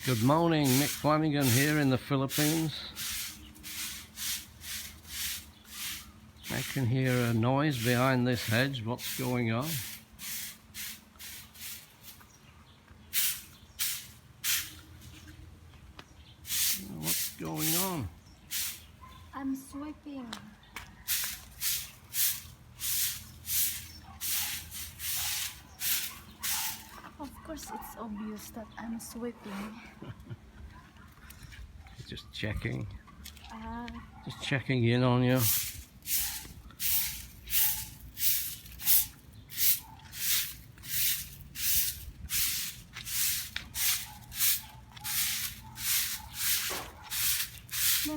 Good morning, Nick Flanagan here in the Philippines. I can hear a noise behind this hedge. What's going on? What's going on? I'm sweeping. Of course, it's obvious that I'm sweeping. Just checking. Just checking in on you.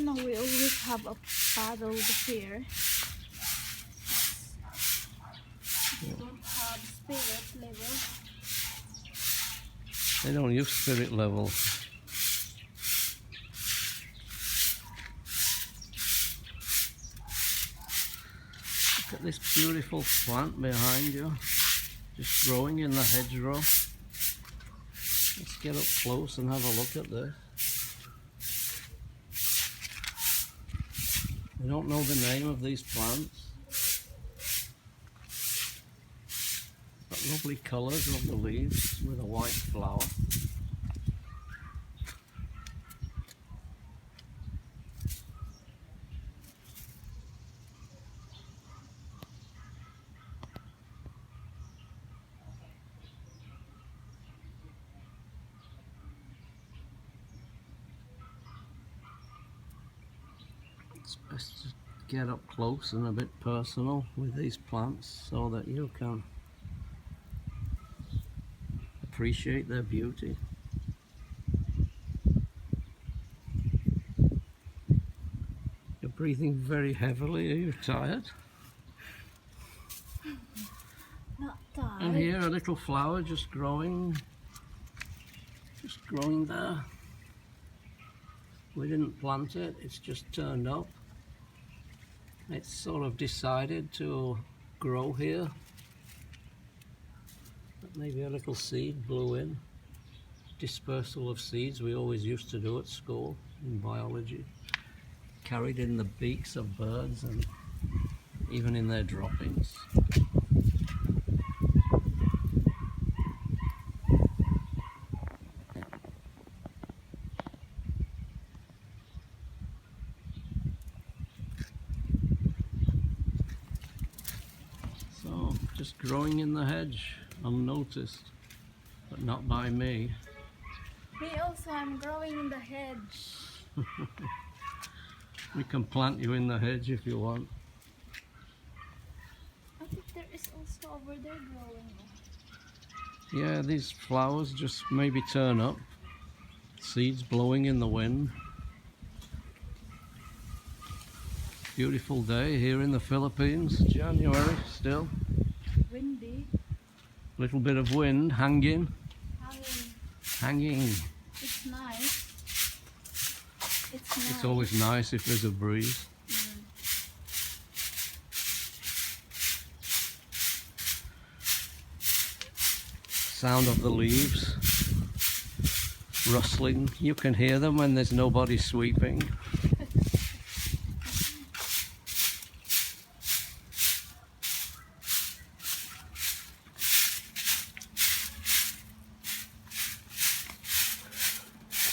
No, we always have a paddle here. We don't have spirit level. They don't use spirit levels. Look at this beautiful plant behind you, just growing in the hedgerow. Let's get up close and have a look at this. I don't know the name of these plants, but lovely colours of the leaves with a white flower. It's best to get up close and a bit personal with these plants so that you can appreciate their beauty. You're breathing very heavily. Are you tired? Not tired. And here a little flower just growing there. We didn't plant it, it's just turned up. It's sort of decided to grow here. But maybe a little seed blew in. Dispersal of seeds we always used to do at school in biology. Carried in the beaks of birds and even in their droppings. So, just growing in the hedge, unnoticed, but not by me. Me also, I'm growing in the hedge. We can plant you in the hedge if you want. I think there is also over there growing. Yeah, these flowers just maybe turn up. Seeds blowing in the wind. Beautiful day here in the Philippines, January still. Windy. Little bit of wind hanging. Hanging. It's nice. It's nice. It's always nice if there's a breeze. Sound of the leaves rustling. You can hear them when there's nobody sweeping.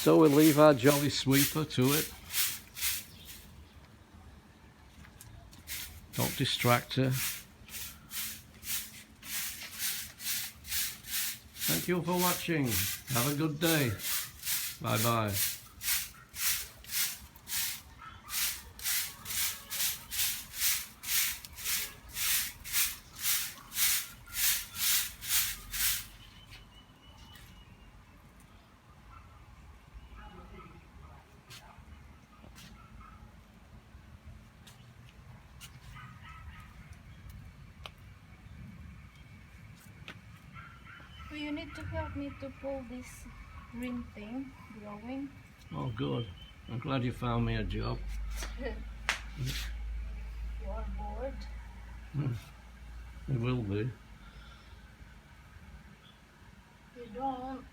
So we'll leave our jolly sweeper to it. Don't distract her. Thank you for watching. Have a good day. Bye bye. So you need to help me to pull this green thing growing. Oh, good. I'm glad you found me a job. You are bored. It will be. You don't.